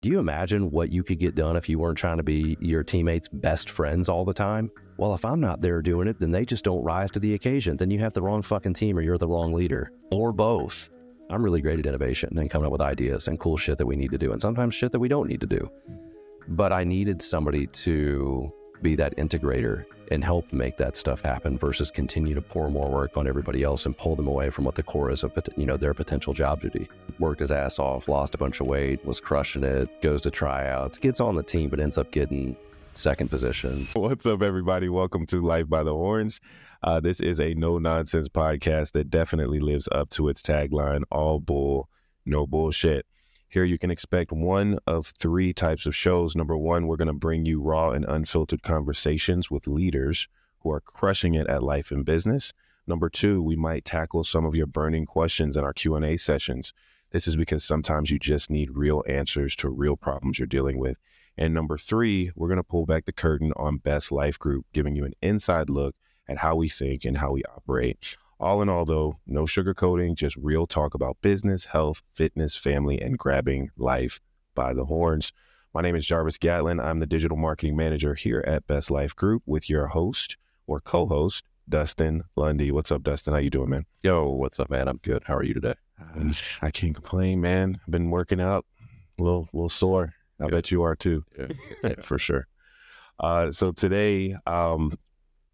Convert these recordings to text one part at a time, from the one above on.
Do you imagine what you could get done if you weren't trying to be your teammates' best friends all the time? Well, if I'm not there doing it, then they just don't rise to the occasion. Then you have the wrong fucking team or you're the wrong leader, or both. I'm really great at innovation and coming up with ideas and cool shit that we need to do, and sometimes shit that we don't need to do. But I needed somebody to be that integrator and help make that stuff happen versus continue to pour more work on everybody else and pull them away from what the core is of, their potential job duty. Worked his ass off, lost a bunch of weight, was crushing it, goes to tryouts, gets on the team, but ends up getting second position. What's up, everybody? Welcome to Life by the Horns. This is a no-nonsense podcast that definitely lives up to its tagline, all bull, no bullshit. Here you can expect one of three types of shows. Number one, we're going to bring you raw and unfiltered conversations with leaders who are crushing it at life and business. Number two, we might tackle some of your burning questions in our Q&A sessions. This is because sometimes you just need real answers to real problems you're dealing with. And number three, we're going to pull back the curtain on Best Life Group, giving you an inside look at how we think and how we operate. All in all, though, no sugarcoating, just real talk about business, health, fitness, family, and grabbing life by the horns. My name is Jarvis Gatlin. I'm the digital marketing manager here at Best Life Group with your host or co-host, Dustin Lunde. What's up, Dustin? How you doing, man? Yo, what's up, man? I'm good. How are you today? I can't complain, man. I've been working out, a little sore. I bet you are too. Yeah, for sure. So today,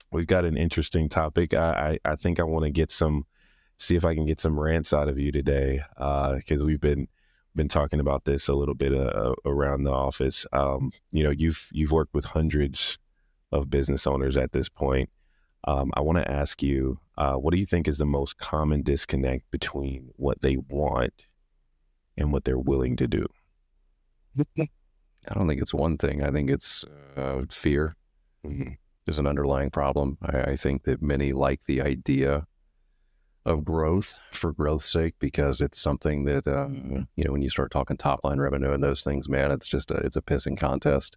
we've got an interesting topic. I think I want to see if I can get some rants out of you today, because we've been talking about this a little bit around the office. You've worked with hundreds of business owners at this point. I want to ask you, what do you think is the most common disconnect between what they want and what they're willing to do? I don't think it's one thing. I think it's fear. Mm-hmm. Is an underlying problem. I think that many like the idea of growth for growth's sake because it's something that, when you start talking top line revenue and those things, man, it's just it's a pissing contest.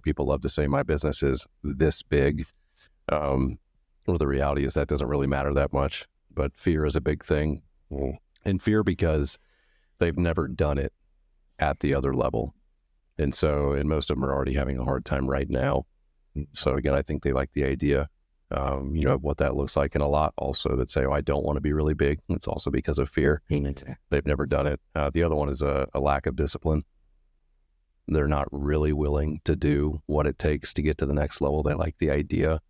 People love to say my business is this big. Well, the reality is that doesn't really matter that much, but fear is a big thing. And fear because they've never done it at the other level. And most of them are already having a hard time right now. So again, I think they like the idea, of what that looks like. And a lot also that say, I don't want to be really big. It's also because of fear. They've never done it. The other one is a lack of discipline. They're not really willing to do what it takes to get to the next level. They like the idea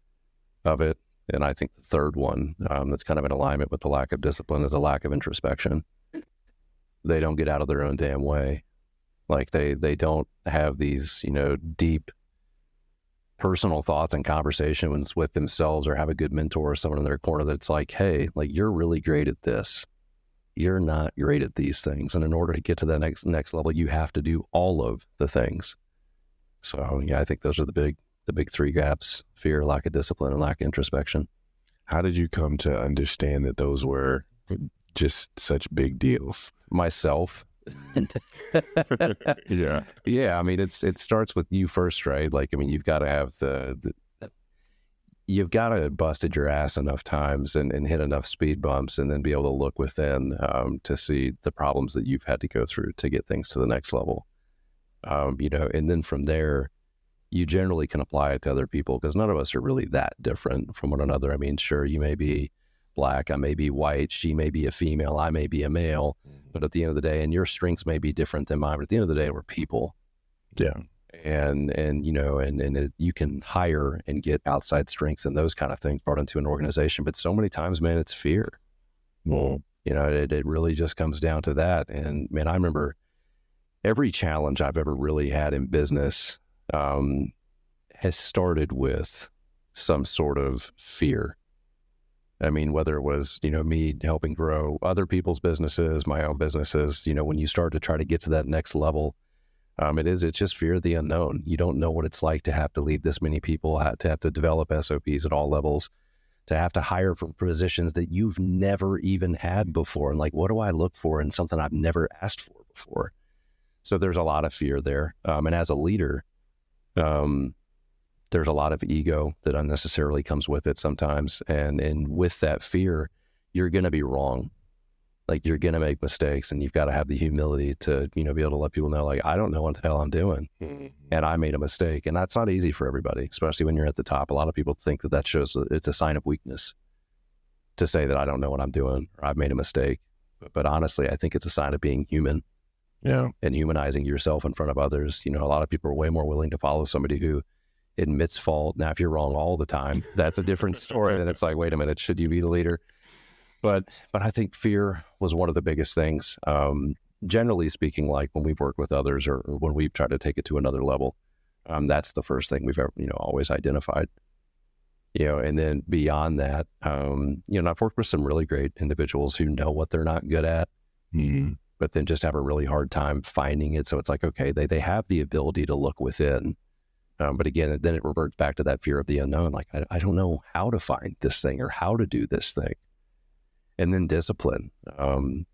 of it. And I think the third one that's kind of in alignment with the lack of discipline is a lack of introspection. They don't get out of their own damn way. Like they don't have these, deep personal thoughts and conversations with themselves or have a good mentor or someone in their corner that's like, hey, like you're really great at this. You're not great at these things. And in order to get to that next level, you have to do all of the things. So yeah, I think those are the big three gaps: fear, lack of discipline, and lack of introspection. How did you come to understand that those were just such big deals? Myself. Yeah. I mean, it starts with you first, right? Like, I mean, you've got to have you've got to busted your ass enough times and hit enough speed bumps and then be able to look within to see the problems that you've had to go through to get things to the next level. And then from there, you generally can apply it to other people because none of us are really that different from one another. I mean, sure, you may be Black, I may be white, she may be a female, I may be a male, but at the end of the day, and your strengths may be different than mine, but at the end of the day, we're people. Yeah. And you can hire and get outside strengths and those kind of things brought into an organization. But so many times, man, it's fear. It really just comes down to that. And man, I remember every challenge I've ever really had in business has started with some sort of fear. I mean, whether it was, me helping grow other people's businesses, my own businesses, when you start to try to get to that next level, it's just fear of the unknown. You don't know what it's like to have to lead this many people, to have to develop SOPs at all levels, to have to hire for positions that you've never even had before. And like, what do I look for in something I've never asked for before? So there's a lot of fear there. And as a leader, there's a lot of ego that unnecessarily comes with it sometimes. And with that fear, you're going to be wrong. Like, you're going to make mistakes, and you've got to have the humility to, be able to let people know, like, I don't know what the hell I'm doing. And I made a mistake. And that's not easy for everybody, especially when you're at the top. A lot of people think that shows it's a sign of weakness to say that I don't know what I'm doing or I've made a mistake. But honestly, I think it's a sign of being human. Yeah. And humanizing yourself in front of others. A lot of people are way more willing to follow somebody who admits fault. Now, if you're wrong all the time, that's a different story. Then it's like, wait a minute, should you be the leader? But I think fear was one of the biggest things. Generally speaking, like when we've worked with others or when we've tried to take it to another level, that's the first thing we've ever, always identified. And then beyond that, I've worked with some really great individuals who know what they're not good at, but then just have a really hard time finding it. So it's like, okay, they have the ability to look within. But again, then it reverts back to that fear of the unknown. Like, I don't know how to find this thing or how to do this thing. And then discipline. In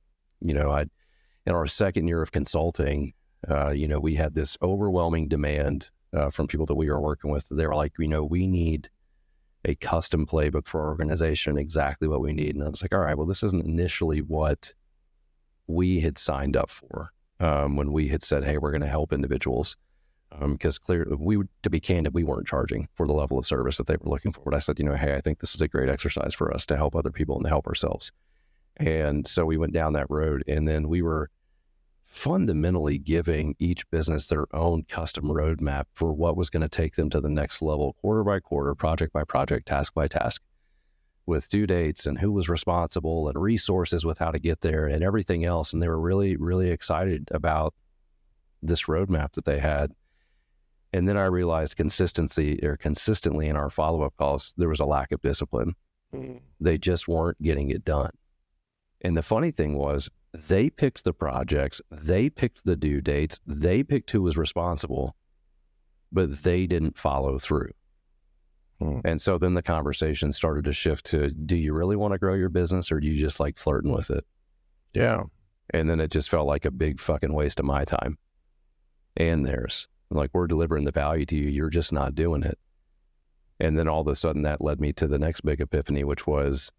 our second year of consulting, we had this overwhelming demand from people that we were working with. They were like, we need a custom playbook for our organization, exactly what we need. And I was like, all right, well, this isn't initially what we had signed up for when we had said, hey, we're going to help individuals. Because clearly, to be candid, we weren't charging for the level of service that they were looking for. But I said, hey, I think this is a great exercise for us to help other people and to help ourselves. And so we went down that road, and then we were fundamentally giving each business their own custom roadmap for what was going to take them to the next level, quarter by quarter, project by project, task by task, with due dates and who was responsible and resources with how to get there and everything else. And they were really, really excited about this roadmap that they had. And then I realized consistently in our follow-up calls, there was a lack of discipline. They just weren't getting it done. And the funny thing was, they picked the projects, they picked the due dates, they picked who was responsible, but they didn't follow through. And so then the conversation started to shift to, do you really want to grow your business, or do you just like flirting with it? Yeah. And then it just felt like a big fucking waste of my time and theirs. Like, we're delivering the value to you, you're just not doing it. And then all of a sudden that led me to the next big epiphany, which was,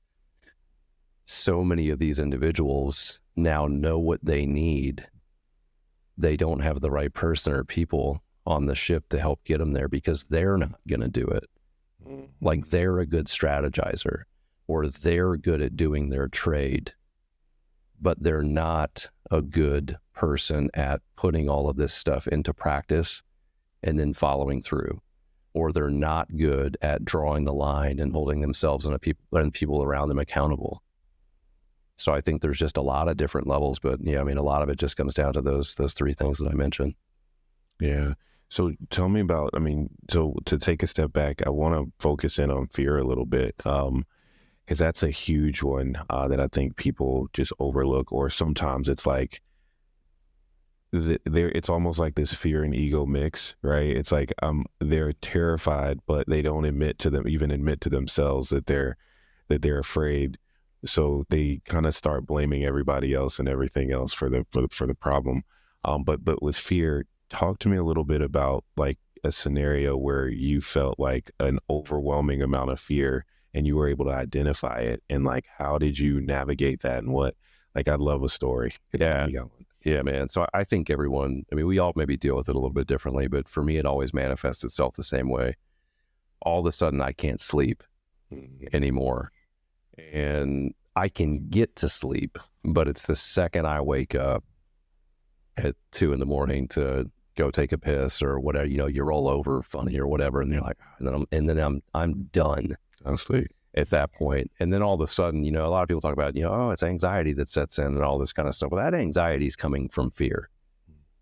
so many of these individuals now know what they need. They don't have the right person or people on the ship to help get them there because they're not going to do it. Like, they're a good strategizer or they're good at doing their trade, but they're not a good person at putting all of this stuff into practice and then following through, or they're not good at drawing the line and holding themselves and people around them accountable. So I think there's just a lot of different levels, but a lot of it just comes down to those three things that I mentioned. Yeah. So tell me about, so to take a step back, I want to focus in on fear a little bit, because that's a huge one that I think people just overlook, or sometimes it's like, it's almost like this fear and ego mix, right? It's like they're terrified, but they don't admit to themselves that they're afraid. So they kind of start blaming everybody else and everything else for the problem. But with fear, talk to me a little bit about like a scenario where you felt like an overwhelming amount of fear and you were able to identify it, and like, how did you navigate that, and what, like, I'd love a story. Yeah, man. So I think everyone, we all maybe deal with it a little bit differently, but for me, it always manifests itself the same way. All of a sudden I can't sleep anymore. And I can get to sleep, but it's the second I wake up at 2 a.m. to go take a piss or whatever, you roll over funny or whatever, and you're like, and then I'm done. I'm asleep at that point. And then all of a sudden, a lot of people talk about, oh, it's anxiety that sets in and all this kind of stuff. Well, that anxiety is coming from fear.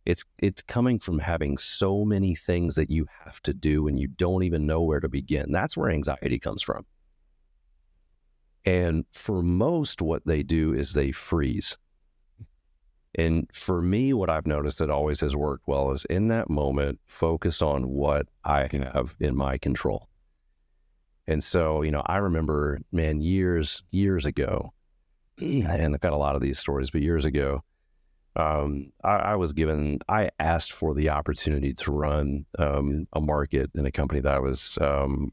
It's coming from having so many things that you have to do and you don't even know where to begin. That's where anxiety comes from. And for most, what they do is they freeze. And for me, what I've noticed that always has worked well is in that moment, focus on what I have in my control. And so, I remember, man, years ago, and I've got a lot of these stories, but years ago, I asked for the opportunity to run a market in a company that I was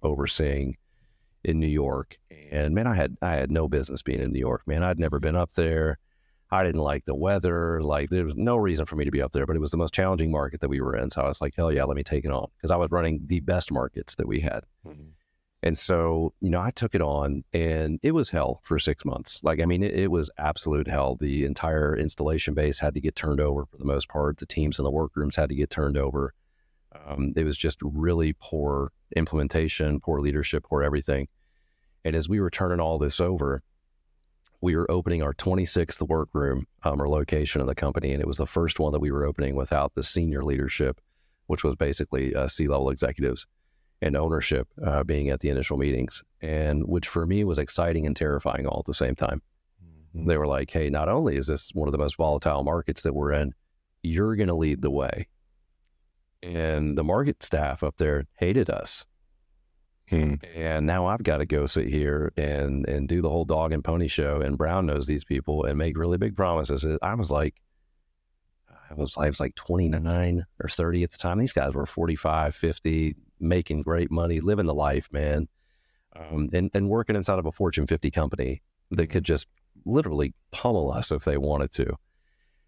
overseeing in New York. And man, I had no business being in New York, man. I'd never been up there. I didn't like the weather. Like there was no reason for me to be up there, but it was the most challenging market that we were in. So I was like, hell yeah, let me take it on, because I was running the best markets that we had. Mhm. And so, I took it on, and it was hell for 6 months. Like, I mean, it was absolute hell. The entire installation base had to get turned over for the most part. The teams in the workrooms had to get turned over. It was just really poor implementation, poor leadership, poor everything. And as we were turning all this over, we were opening our 26th workroom or location of the company. And it was the first one that we were opening without the senior leadership, which was basically C-level executives and ownership being at the initial meetings, and which for me was exciting and terrifying all at the same time. Mm-hmm. They were like, hey, not only is this one of the most volatile markets that we're in, you're going to lead the way. And the market staff up there hated us. And now I've got to go sit here and do the whole dog and pony show, and Brown knows these people, and make really big promises. I was like 29 or 30 at the time. These guys were 45, 50, making great money, living the life, man. And working inside of a Fortune 50 company that could just literally pummel us if they wanted to.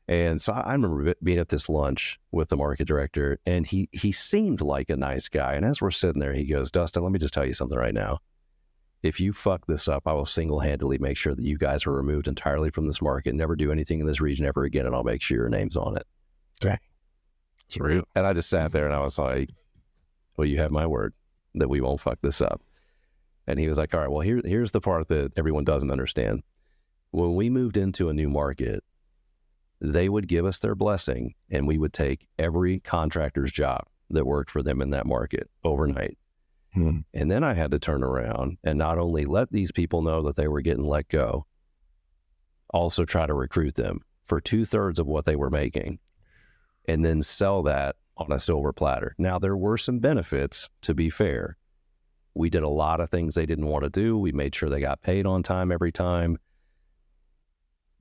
And so I remember being at this lunch with the market director, and he seemed like a nice guy. And as we're sitting there, he goes, Dustin, let me just tell you something right now. If you fuck this up, I will single-handedly make sure that you guys are removed entirely from this market, never do anything in this region ever again, and I'll make sure your name's on it. Okay. It's real. And I just sat there and I was like, well, you have my word that we won't fuck this up. And he was like, all right, well, here's the part that everyone doesn't understand. When we moved into a new market, they would give us their blessing, and we would take every contractor's job that worked for them in that market overnight. And then I had to turn around and not only let these people know that they were getting let go, also try to recruit them for 2/3 of what they were making, and then sell that on a silver platter. Now, there were some benefits, to be fair. We did a lot of things they didn't want to do. We made sure they got paid on time every time.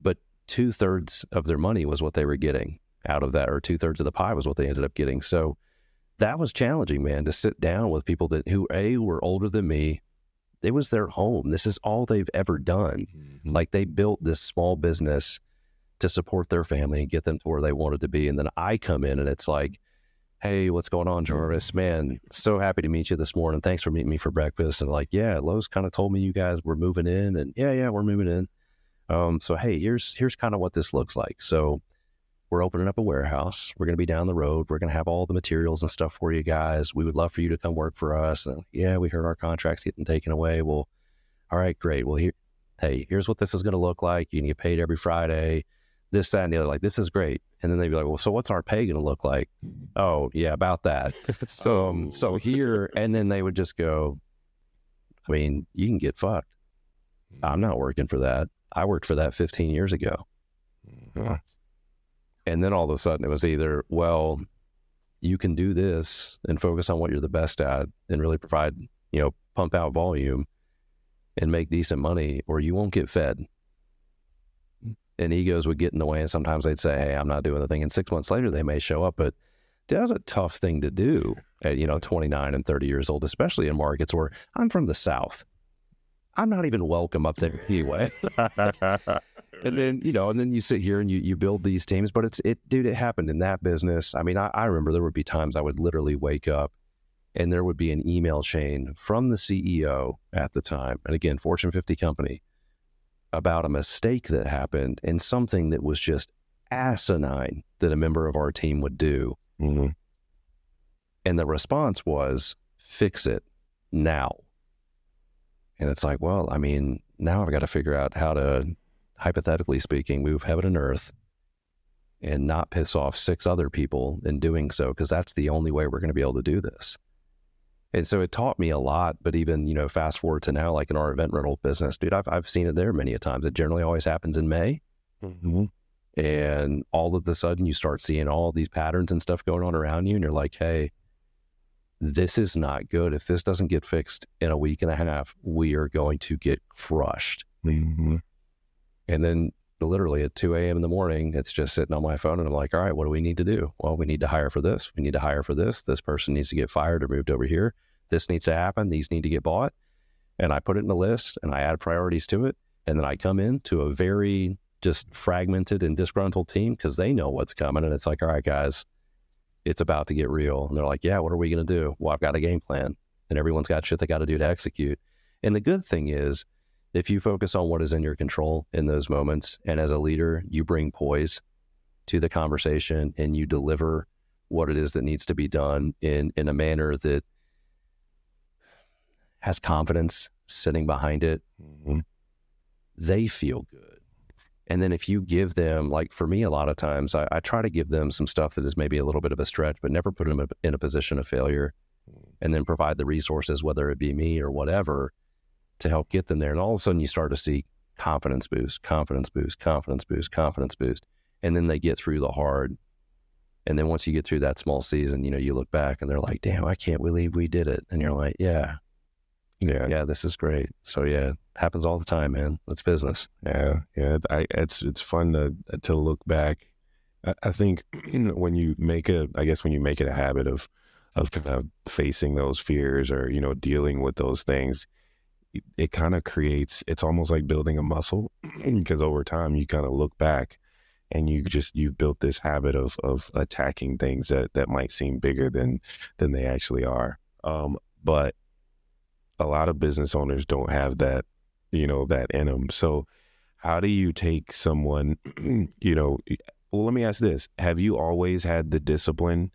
But 2/3 of their money was what they were getting out of that, or 2/3 of the pie was what they ended up getting. So that was challenging, man, to sit down with people who were older than me. It was their home. This is all they've ever done. Like, they built this small business to support their family and get them to where they wanted to be. And then I come in and it's like, hey, what's going on, Jarvis? Man, so happy to meet you this morning. Thanks for meeting me for breakfast. And like, yeah, Lowe's kind of told me you guys were moving in, and yeah, we're moving in. So, hey, here's kind of what this looks like. So we're opening up a warehouse. We're going to be down the road. We're going to have all the materials and stuff for you guys. We would love for you to come work for us. And yeah, we heard our contracts getting taken away. Well, all right, great. Well, here's what this is going to look like. You can get paid every Friday, this, that, and the other. Like, this is great. And then they'd be like, well, so what's our pay going to look like? Oh, yeah, about that. So here, and then they would just go, I mean, you can get fucked. I'm not working for that. I worked for that 15 years ago. And then all of a sudden it was either, well, you can do this and focus on what you're the best at and really provide, pump out volume and make decent money, or you won't get fed. And egos would get in the way, and sometimes they'd say, hey, I'm not doing the thing. And 6 months later, they may show up. But that was a tough thing to do at, 29 and 30 years old, especially in markets where I'm from the South. I'm not even welcome up there anyway. And then, and then you sit here and you build these teams, but dude, it happened in that business. I mean, I remember there would be times I would literally wake up and there would be an email chain from the CEO at the time, and again, Fortune 50 company, about a mistake that happened and something that was just asinine that a member of our team would do. And the response was, fix it now. And it's like, well, I mean, now I've got to figure out how to, hypothetically speaking, move heaven and earth and not piss off 6 other people in doing so, because that's the only way we're going to be able to do this. And so it taught me a lot. But even, fast forward to now, like in our event rental business, dude, I've seen it there many a times. It generally always happens in May. And all of a sudden you start seeing all these patterns and stuff going on around you. And you're like, hey, this is not good. If this doesn't get fixed in a week and a half, we are going to get crushed. And then literally at 2 a.m. in the morning, it's just sitting on my phone and I'm like, all right, what do we need to do? Well, we need to hire for this. We need to hire for this. This person needs to get fired or moved over here. This needs to happen. These need to get bought. And I put it in the list and I add priorities to it. And then I come in to a very just fragmented and disgruntled team because they know what's coming. And it's like, all right, guys, it's about to get real. And they're like, yeah, what are we going to do? Well, I've got a game plan. And everyone's got shit they got to do to execute. And the good thing is, if you focus on what is in your control in those moments, and as a leader, you bring poise to the conversation and you deliver what it is that needs to be done in a manner that has confidence sitting behind it, they feel good. And then if you give them, like for me, a lot of times I try to give them some stuff that is maybe a little bit of a stretch, but never put them in a position of failure, and then provide the resources, whether it be me or whatever, to help get them there. And all of a sudden you start to see confidence boost, confidence boost, confidence boost, confidence boost. And then they get through the hard. And then once you get through that small season, you look back and they're like, damn, I can't believe we did it. And you're like, yeah, this is great. So yeah, it happens all the time, man. It's business. Yeah. It's fun to look back. I think when you make it a habit of kind of facing those fears or, dealing with those things, it kind of creates, it's almost like building a muscle because over time you kind of look back and you've built this habit of attacking things that might seem bigger than they actually are. But a lot of business owners don't have that, that in them. So how do you take someone, well, let me ask this. Have you always had the discipline,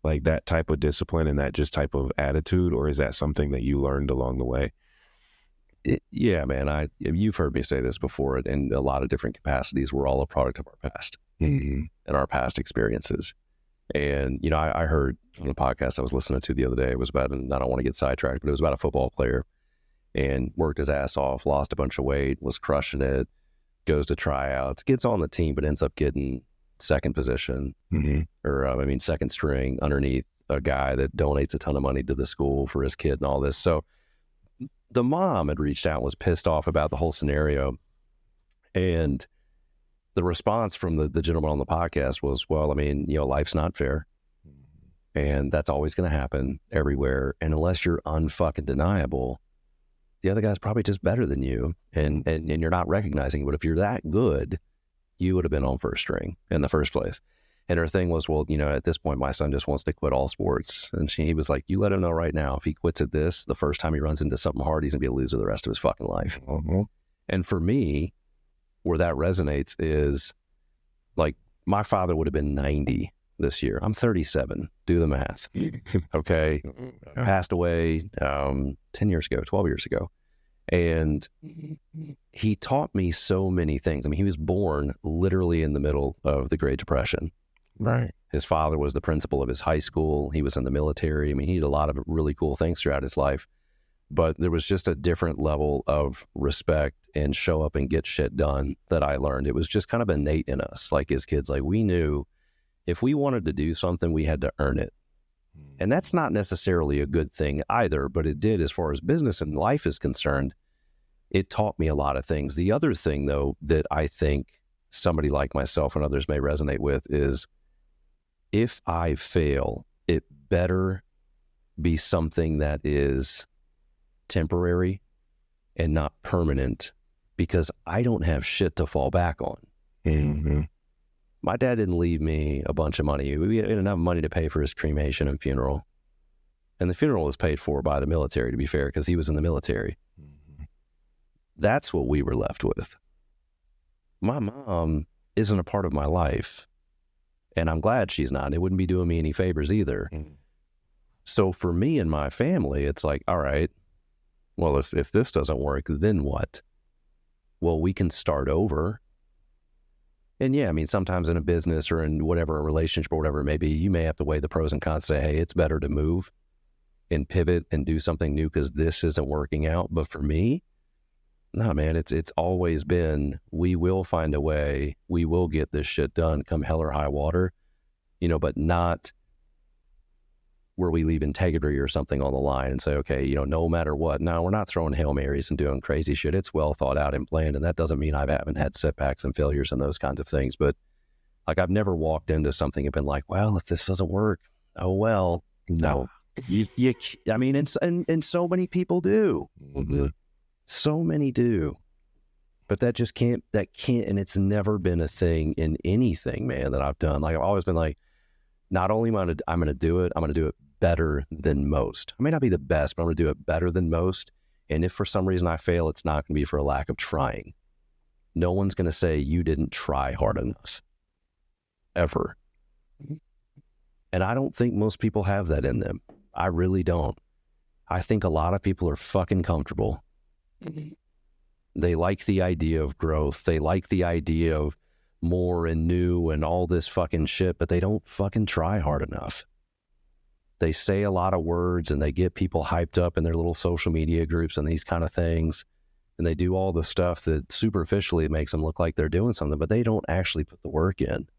like that type of discipline and that just type of attitude, or is that something that you learned along the way? Yeah, man. You've heard me say this before in a lot of different capacities. We're all a product of our past and our past experiences. And, I heard on a podcast I was listening to the other day, it was about, and I don't want to get sidetracked, but it was about a football player and worked his ass off, lost a bunch of weight, was crushing it, goes to tryouts, gets on the team, but ends up getting second position or second string underneath a guy that donates a ton of money to the school for his kid and all this. So the mom had reached out and was pissed off about the whole scenario. And the response from the gentleman on the podcast was, well, life's not fair. And that's always going to happen everywhere. And unless you're unfucking deniable, the other guy's probably just better than you. And you're not recognizing it. But if you're that good, you would have been on first string in the first place. And her thing was, well, at this point, my son just wants to quit all sports. And he was like, you let him know right now, if he quits at this, the first time he runs into something hard, he's going to be a loser the rest of his fucking life. And for me, where that resonates is like my father would have been 90 this year. I'm 37. Do the math. Okay. Passed away 10 years ago, 12 years ago. And he taught me so many things. He was born literally in the middle of the Great Depression. Right. His father was the principal of his high school. He was in the military. He did a lot of really cool things throughout his life. But there was just a different level of respect and show up and get shit done that I learned. It was just kind of innate in us, like as kids. Like we knew if we wanted to do something, we had to earn it. And that's not necessarily a good thing either, but it did, as far as business and life is concerned, it taught me a lot of things. The other thing, though, that I think somebody like myself and others may resonate with is if I fail, it better be something that is temporary and not permanent, because I don't have shit to fall back on. My dad didn't leave me a bunch of money. We didn't have enough money to pay for his cremation and funeral. And the funeral was paid for by the military, to be fair, because he was in the military. That's what we were left with. My mom isn't a part of my life, and I'm glad she's not. It wouldn't be doing me any favors either. So for me and my family, it's like, all right, well, if this doesn't work, then what? Well, we can start over. And yeah, sometimes in a business or in whatever, a relationship or whatever it may be, you may have to weigh the pros and cons, say, hey, it's better to move and pivot and do something new because this isn't working out. But for me, no, man, it's always been, we will find a way, we will get this shit done come hell or high water, but not where we leave integrity or something on the line and say, okay, no matter what. No, we're not throwing Hail Marys and doing crazy shit. It's well thought out and planned. And that doesn't mean I haven't had setbacks and failures and those kinds of things. But like, I've never walked into something and been like, well, if this doesn't work, oh, well, no. And so many people do. So many do. But that can't, and it's never been a thing in anything, man, that I've done. Like, I've always been like, not only I'm going to do it, I'm going to do it better than most. I may not be the best, but I'm going to do it better than most. And if for some reason I fail, it's not going to be for a lack of trying. No one's going to say you didn't try hard enough, ever. And I don't think most people have that in them. I really don't. I think a lot of people are fucking comfortable. They like the idea of growth. They like the idea of more and new and all this fucking shit, but they don't fucking try hard enough. They say a lot of words and they get people hyped up in their little social media groups and these kind of things. And they do all the stuff that superficially makes them look like they're doing something, but they don't actually put the work in.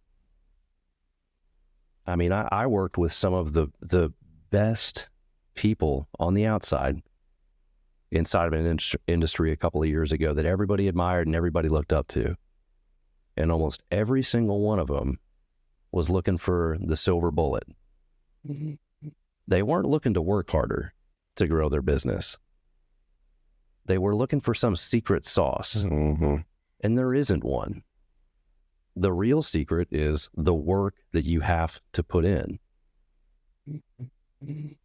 I mean, I worked with some of the best people on the outside inside of an industry a couple of years ago that everybody admired and everybody looked up to. And almost every single one of them was looking for the silver bullet. They weren't looking to work harder to grow their business. They were looking for some secret sauce. And there isn't one. The real secret is the work that you have to put in.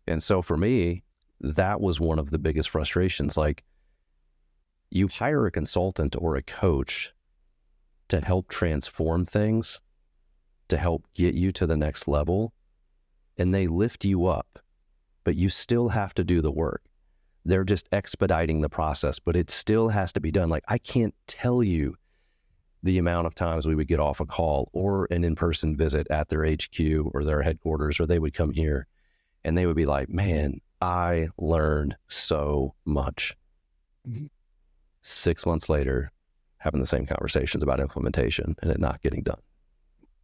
And so for me, that was one of the biggest frustrations. Like, you hire a consultant or a coach to help transform things, to help get you to the next level, and they lift you up, but you still have to do the work. They're just expediting the process, but it still has to be done. Like, I can't tell you the amount of times we would get off a call or an in-person visit at their HQ or their headquarters, or they would come here and they would be like, man, I learned so much. 6 months later, having the same conversations about implementation and it not getting done.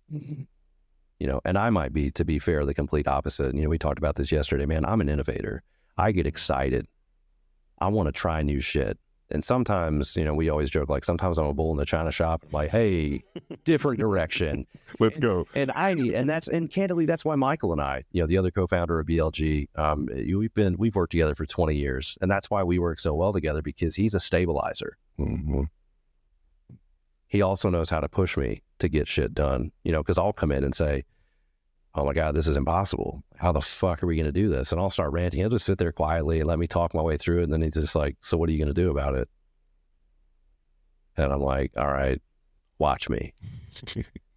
You know, and I might be, to be fair, the complete opposite. You know, we talked about this yesterday, man. I'm an innovator. I get excited. I want to try new shit. And sometimes, you know, we always joke, like, sometimes I'm a bull in the china shop. I'm like, hey, different direction. Let's go. And candidly, that's why Michael and I, you know, the other co-founder of BLG, we've worked together for 20 years. And that's why we work so well together, because he's a stabilizer. He also knows how to push me to get shit done, you know, because I'll come in and say, oh my God, this is impossible. How the fuck are we going to do this? And I'll start ranting. He'll just sit there quietly and let me talk my way through it. And then he's just like, so what are you going to do about it? And I'm like, all right, watch me.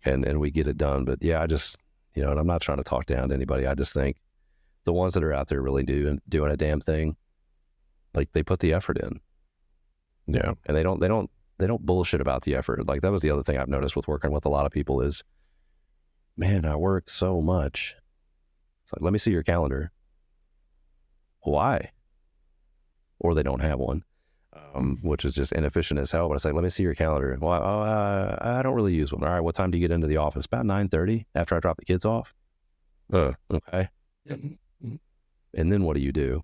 and we get it done. But yeah, I just, you know, and I'm not trying to talk down to anybody. I just think the ones that are out there really doing a damn thing, like, they put the effort in. Yeah. And they don't bullshit about the effort. Like, that was the other thing I've noticed with working with a lot of people is, man, I work so much. It's like, let me see your calendar. Why? Or they don't have one, which is just inefficient as hell. But it's like, let me see your calendar. Well, I don't really use one. All right, what time do you get into the office? About 9:30 after I drop the kids off. Okay. And then what do?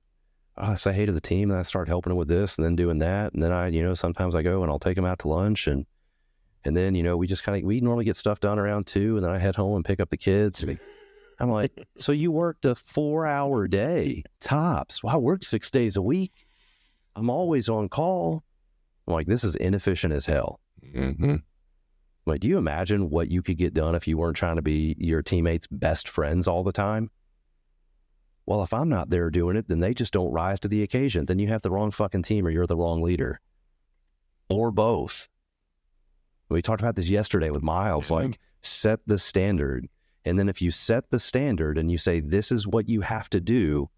I say hey to the team, and I start helping them with this and then doing that. And then I, you know, sometimes I go and I'll take them out to lunch, and then, you know, we normally get stuff done around 2, and then I head home and pick up the kids. I'm like, so you worked a 4-hour day tops. Well, I work 6 days a week. I'm always on call. I'm like, this is inefficient as hell. Like, do you imagine what you could get done if you weren't trying to be your teammates' best friends all the time? Well, if I'm not there doing it, then they just don't rise to the occasion. Then you have the wrong fucking team, or you're the wrong leader, or both. We talked about this yesterday with Miles, like, set the standard. And then if you set the standard and you say, this is what you have to do,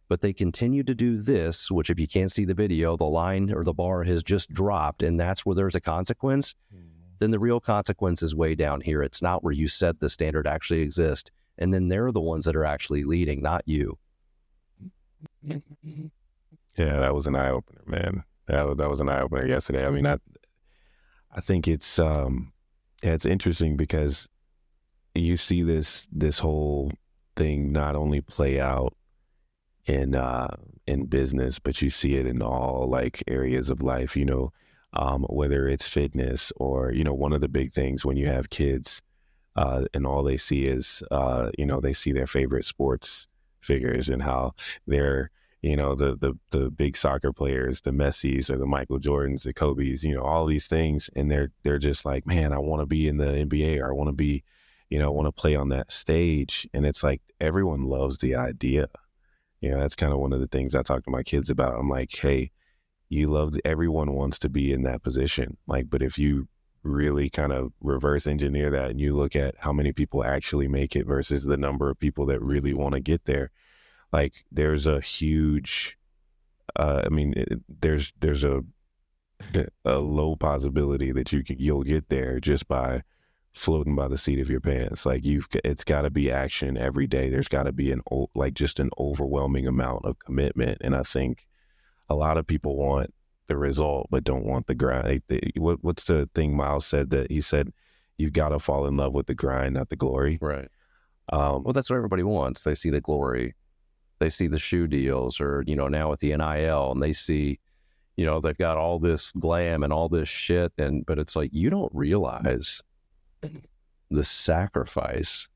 but they continue to do this, which, if you can't see the video, the line or the bar has just dropped, and that's where there's a consequence, then the real consequence is way down here. It's not where you said the standard actually exists. And then they're the ones that are actually leading, not you. Yeah, that was an eye-opener, man. That was an eye-opener yesterday. I mean, I think it's interesting because you see this whole thing not only play out in business, but you see it in all, like, areas of life, you know, whether it's fitness or, you know, one of the big things when you have kids, and all they see is, you know, they see their favorite sports figures and how they're, you know, the big soccer players, the Messis or the Michael Jordans, the Kobes, you know, all these things. And they're just like, man, I want to be in the NBA, or I want to be, you know, I want to play on that stage. And it's like, everyone loves the idea. You know, that's kind of one of the things I talk to my kids about. I'm like, hey, everyone wants to be in that position. Like, but if you really kind of reverse engineer that and you look at how many people actually make it versus the number of people that really want to get there, like there's a huge, there's a low possibility that you'll get there just by floating by the seat of your pants. Like it's got to be action every day. There's got to be just an overwhelming amount of commitment. And I think a lot of people want the result, but don't want the grind. What's the thing Miles said, that he said, you've got to fall in love with the grind, not the glory. Right. Well, that's what everybody wants. They see the glory. They see the shoe deals, or, you know, now with the NIL, and they see, you know, they've got all this glam and all this shit. But it's like, you don't realize the sacrifice,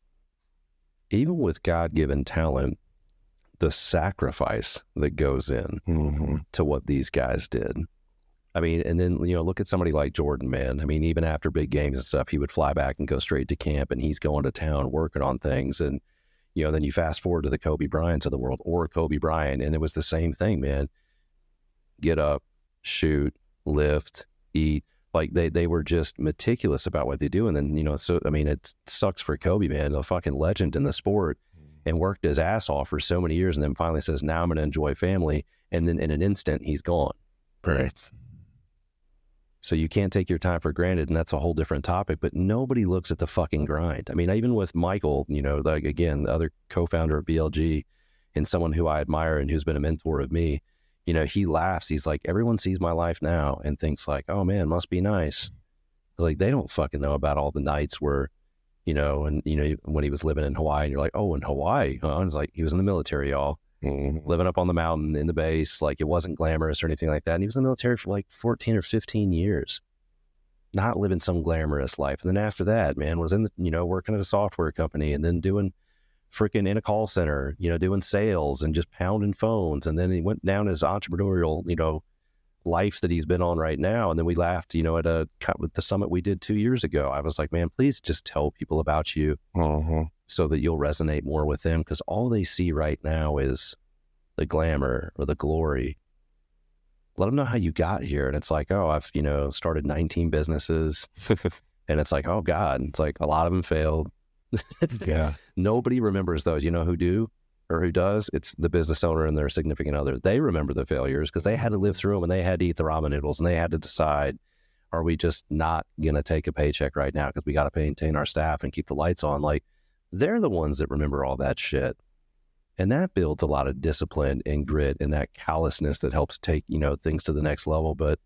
even with God-given talent, the sacrifice that goes in to what these guys did. I mean, and then, you know, look at somebody like Jordan, man. I mean, even after big games and stuff, he would fly back and go straight to camp, and he's going to town working on things. And, you know, then you fast forward to the Kobe Bryants of the world, or Kobe Bryant, and it was the same thing, man. Get up, shoot, lift, eat. Like they were just meticulous about what they do. And then, you know, so, I mean, it sucks for Kobe, man, a fucking legend in the sport, and worked his ass off for so many years, and then finally says, now I'm going to enjoy family. And then in an instant, he's gone. Right. So you can't take your time for granted, and that's a whole different topic, but nobody looks at the fucking grind. I mean, even with Michael, you know, like, again, the other co-founder of BLG, and someone who I admire and who's been a mentor of me, you know, he laughs. He's like, everyone sees my life now and thinks like, oh man, must be nice. Like, they don't fucking know about all the nights where, you know, and, you know, when he was living in Hawaii, and you're like, oh, in Hawaii, huh? And it's like, he was in the military, y'all. Living up on the mountain in the base. Like, it wasn't glamorous or anything like that. And he was in the military for like 14 or 15 years, not living some glamorous life. And then after that, man, was in the, you know, working at a software company, and then doing freaking in a call center, you know, doing sales and just pounding phones. And then he went down his entrepreneurial, you know, life that he's been on right now. And then we laughed, you know, at the summit we did 2 years ago. I was like, man, please just tell people about you so that you'll resonate more with them, because all they see right now is the glamour or the glory. Let them know how you got here. And it's like, oh, I've, you know, started 19 businesses. And it's like, oh God, it's like a lot of them failed. Yeah. Nobody remembers those. You know who do or who does? It's the business owner and their significant other. They remember the failures because they had to live through them, and they had to eat the ramen noodles, and they had to decide, are we just not going to take a paycheck right now because we got to maintain our staff and keep the lights on? Like, they're the ones that remember all that shit. And that builds a lot of discipline and grit and that callousness that helps take, you know, things to the next level. But,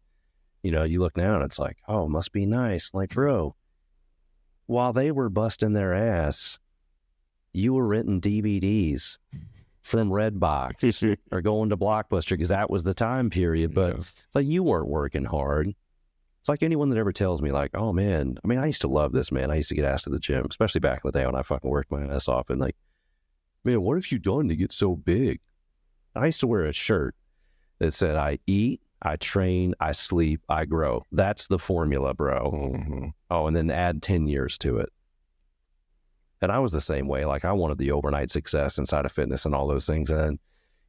you know, you look now and it's like, oh, must be nice. Like, bro, while they were busting their ass, you were renting DVDs from Redbox or going to Blockbuster because that was the time period. But like, you weren't working hard. It's like anyone that ever tells me like, oh man, I mean, I used to love this, man. I used to get asked to the gym, especially back in the day when I fucking worked my ass off, and like, man, what have you done to get so big? I used to wear a shirt that said, I eat, I train, I sleep, I grow. That's the formula, bro. Oh, and then add 10 years to it. And I was the same way. Like, I wanted the overnight success inside of fitness and all those things. And then,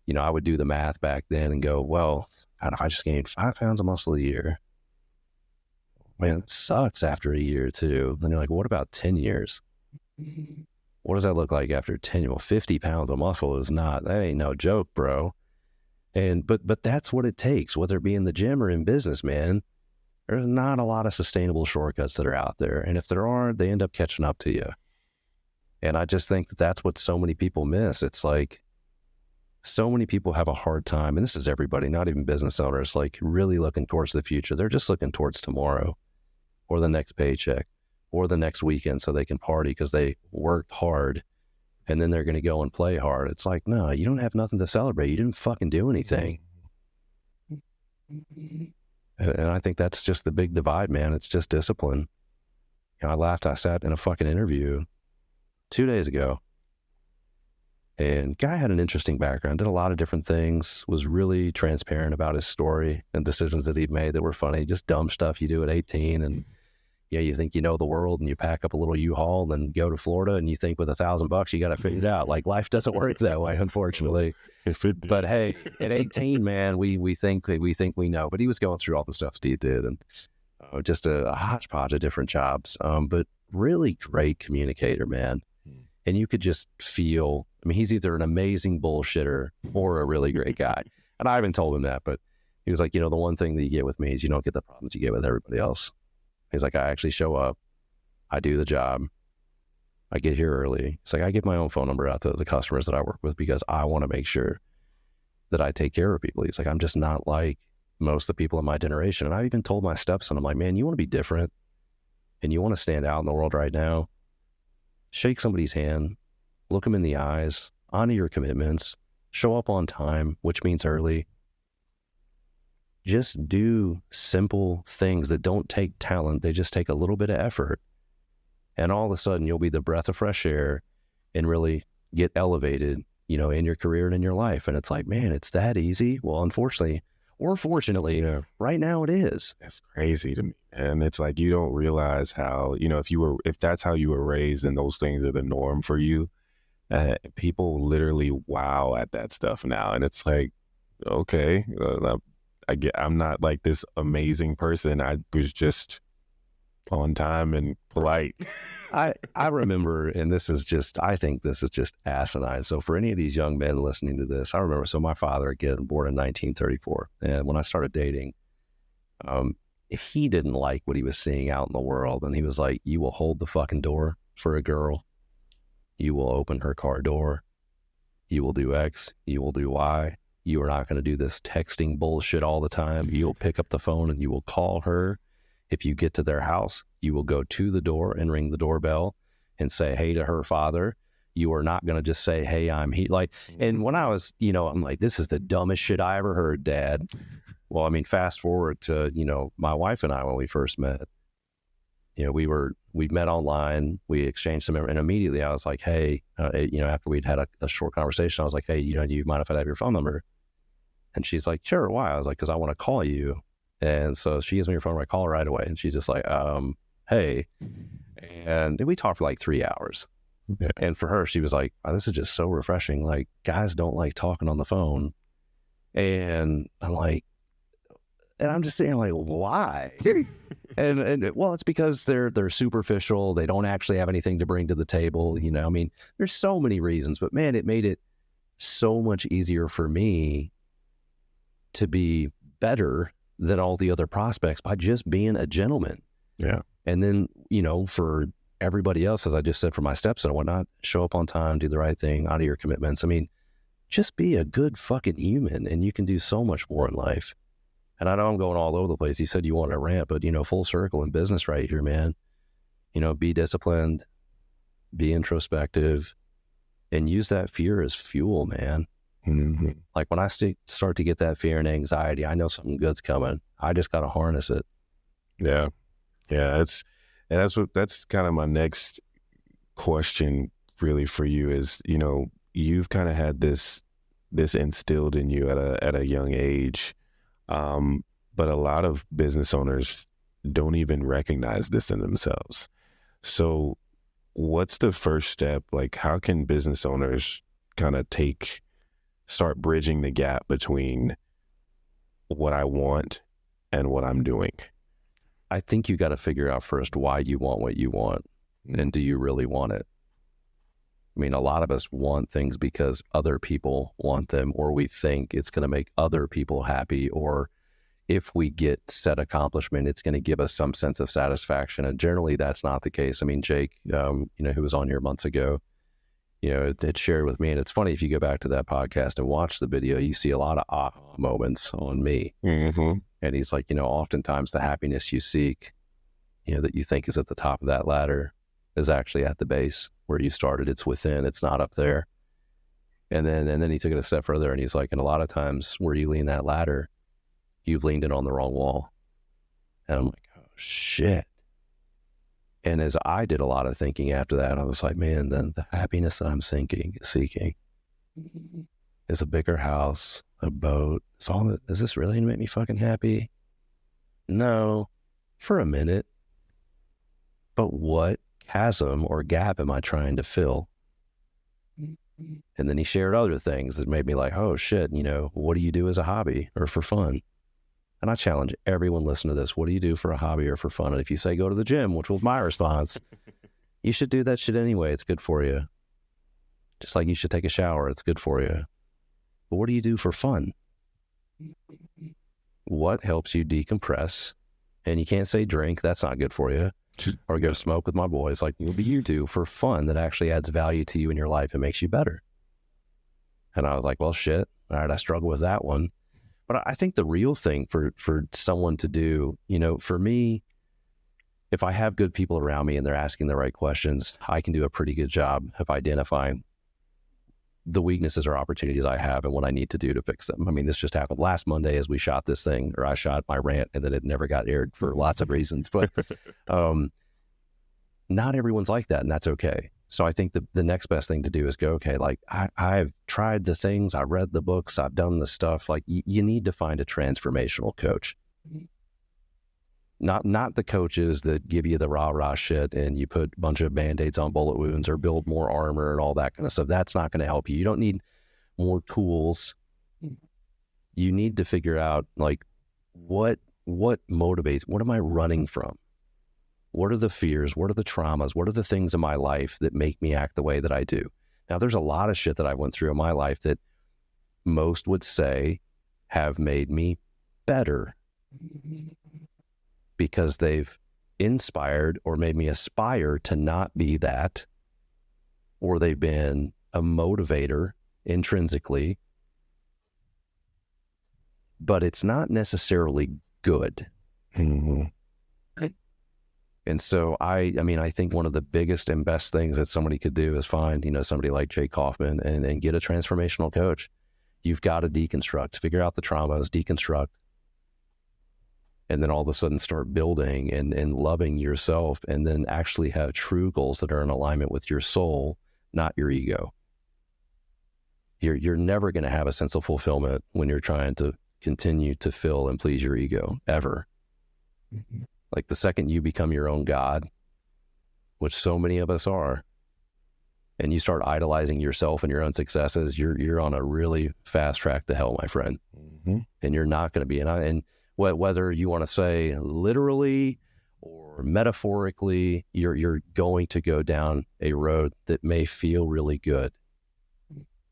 you know, I would do the math back then and go, well, if I just gained 5 pounds of muscle a year, man, it sucks after a year or two. Then you're like, what about 10 years? What does that look like after 10 years? Well, 50 pounds of muscle is not, that ain't no joke, bro. And, but that's what it takes, whether it be in the gym or in business, man. There's not a lot of sustainable shortcuts that are out there. And if there are, they end up catching up to you. And I just think that that's what so many people miss. It's like, so many people have a hard time, and this is everybody, not even business owners, like really looking towards the future. They're just looking towards tomorrow or the next paycheck or the next weekend so they can party because they worked hard, and then they're going to go and play hard. It's like, no, you don't have nothing to celebrate. You didn't fucking do anything. And I think that's just the big divide, man. It's just discipline. You know, I laughed. I sat in a fucking interview 2 days ago. And guy had an interesting background, did a lot of different things, was really transparent about his story and decisions that he'd made that were funny, just dumb stuff you do at 18. And yeah, you think you know the world and you pack up a little U-Haul and go to Florida and you think with $1,000 you got to figure it out. Like life doesn't work that way, unfortunately. If it did. But hey, at 18, man, we think we know. But he was going through all the stuff Steve did, and just a hodgepodge of different jobs. But really great communicator, man. And you could just feel. I mean, he's either an amazing bullshitter or a really great guy. And I haven't told him that, but he was like, the one thing that you get with me is you don't get the problems you get with everybody else. He's like, I actually show up, I do the job, I get here early. It's like, I give my own phone number out to the customers that I work with because I want to make sure that I take care of people. He's like, I'm just not like most of the people in my generation. And I even told my stepson, I'm like, man, you want to be different and you want to stand out in the world right now, shake somebody's hand, look them in the eyes, honor your commitments, show up on time, which means early. Just do simple things that don't take talent. They just take a little bit of effort. And all of a sudden you'll be the breath of fresh air and really get elevated, in your career and in your life. And it's like, man, it's that easy. Well, unfortunately, or fortunately, right now it is. That's crazy to me. And it's like, you don't realize how, if that's how you were raised and those things are the norm for you, people literally wow at that stuff now. And it's like, okay, I'm not like this amazing person. I was just on time and polite. I remember, and I think this is just asinine. So for any of these young men listening to this, I remember, so my father, again, born in 1934. And when I started dating, he didn't like what he was seeing out in the world. And he was like, you will hold the fucking door for a girl. You will open her car door. You will do X. You will do Y. You are not going to do this texting bullshit all the time. You'll pick up the phone and you will call her. If you get to their house, you will go to the door and ring the doorbell and say, hey, to her father. You are not going to just say, hey, I'm here. And when I was, I'm like, this is the dumbest shit I ever heard, Dad. Well, I mean, fast forward to, my wife and I, when we first met, we met online, we exchanged some, and immediately I was like, hey, after we'd had a short conversation, I was like, hey, do you mind if I have your phone number? And she's like, sure, why? I was like, because I want to call you. And so she gives me her phone number, I call her right away. And she's just like, hey. And we talked for like 3 hours. Yeah. And for her, she was like, oh, this is just so refreshing. Like, guys don't like talking on the phone. And I'm like, and I'm just saying, like, why? and well, it's because they're superficial. They don't actually have anything to bring to the table. I mean, there's so many reasons, but man, it made it so much easier for me to be better than all the other prospects by just being a gentleman. Yeah. And then, for everybody else, as I just said, for my stepson and whatnot, show up on time, do the right thing, honor your commitments. I mean, just be a good fucking human and you can do so much more in life. And I know I'm going all over the place. You said you wanted a rant, but, full circle in business right here, man. Be disciplined, be introspective, and use that fear as fuel, man. Mm-hmm. Like when I start to get that fear and anxiety, I know something good's coming. I just got to harness it. Yeah. Yeah. That's kind of my next question really for you is, you've kind of had this instilled in you at a young age. But a lot of business owners don't even recognize this in themselves. So what's the first step? Like, how can business owners kind of start bridging the gap between what I want and what I'm doing? I think you got to figure out first why you want what you want. And do you really want it? I mean, a lot of us want things because other people want them, or we think it's going to make other people happy, or if we get said accomplishment, it's going to give us some sense of satisfaction. And generally that's not the case. I mean, Jake, who was on here months ago, it shared with me, and it's funny, if you go back to that podcast and watch the video, you see a lot of aha moments on me. Mm-hmm. And he's like, oftentimes the happiness you seek, that you think is at the top of that ladder is actually at the base where you started. It's within, it's not up there. And then he took it a step further and he's like, and a lot of times where you lean that ladder, you've leaned it on the wrong wall. And I'm like, oh shit. And as I did a lot of thinking after that, I was like, man, then the happiness that I'm seeking, Is a bigger house, a boat. Is this really gonna make me fucking happy? No, for a minute. But what chasm or gap am I trying to fill? And then he shared other things that made me like, oh shit, what do you do as a hobby or for fun? And I challenge everyone listening to this. What do you do for a hobby or for fun? And if you say go to the gym, which was my response, you should do that shit anyway. It's good for you. Just like you should take a shower. It's good for you. But what do you do for fun? What helps you decompress? And you can't say drink. That's not good for you. Or go smoke with my boys. Like, what do you do for fun that actually adds value to you in your life and makes you better? And I was like, well, shit. All right, I struggle with that one. But I think the real thing for someone to do, for me, if I have good people around me and they're asking the right questions, I can do a pretty good job of identifying the weaknesses or opportunities I have and what I need to do to fix them. I mean, this just happened last Monday as we shot this thing, or I shot my rant and then it never got aired for lots of reasons. But not everyone's like that, and that's okay. So I think the next best thing to do is go, okay, like I've tried the things, I've read the books, I've done the stuff. Like you need to find a transformational coach. Not the coaches that give you the rah-rah shit and you put a bunch of Band-Aids on bullet wounds or build more armor and all that kind of stuff. That's not going to help you. You don't need more tools. You need to figure out like what motivates, what am I running from? What are the fears? What are the traumas? What are the things in my life that make me act the way that I do? Now, there's a lot of shit that I went through in my life that most would say have made me better because they've inspired or made me aspire to not be that, or they've been a motivator intrinsically, but it's not necessarily good. Mm-hmm. And so I think one of the biggest and best things that somebody could do is find, somebody like Jake Kaufman and get a transformational coach. You've got to deconstruct, figure out the traumas, deconstruct, and then all of a sudden start building and loving yourself, and then actually have true goals that are in alignment with your soul, not your ego. You're never going to have a sense of fulfillment when you're trying to continue to fill and please your ego, ever. Like the second you become your own God, which so many of us are, and you start idolizing yourself and your own successes, you're on a really fast track to hell, my friend. Mm-hmm. And you're not going to be. And whether you want to say literally or metaphorically, you're going to go down a road that may feel really good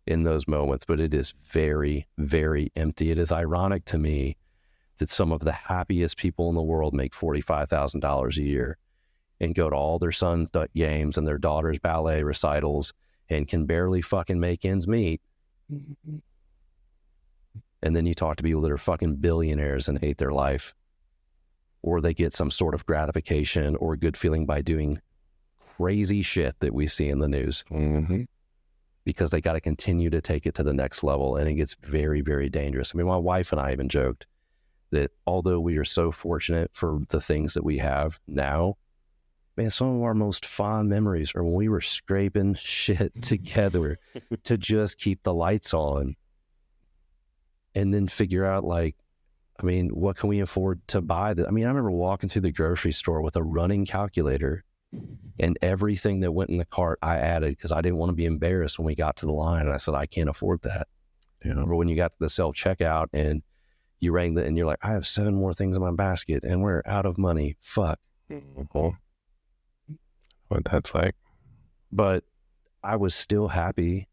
in those moments, but it is very, very empty. It is ironic to me that some of the happiest people in the world make $45,000 a year and go to all their sons' games and their daughters' ballet recitals and can barely fucking make ends meet. And then you talk to people that are fucking billionaires and hate their life, or they get some sort of gratification or good feeling by doing crazy shit that we see in the news. Mm-hmm. Because they got to continue to take it to the next level, and it gets very, very dangerous. I mean, my wife and I even joked that although we are so fortunate for the things that we have now, man, some of our most fond memories are when we were scraping shit together to just keep the lights on and then figure out, like, I mean, what can we afford to buy? I remember walking through the grocery store with a running calculator, and everything that went in the cart I added because I didn't want to be embarrassed when we got to the line. And I said, I can't afford that. Or when you got to the self-checkout and you rang and you're like, I have 7 more things in my basket and we're out of money. Fuck. Mm-hmm. What that's like. But I was still happy.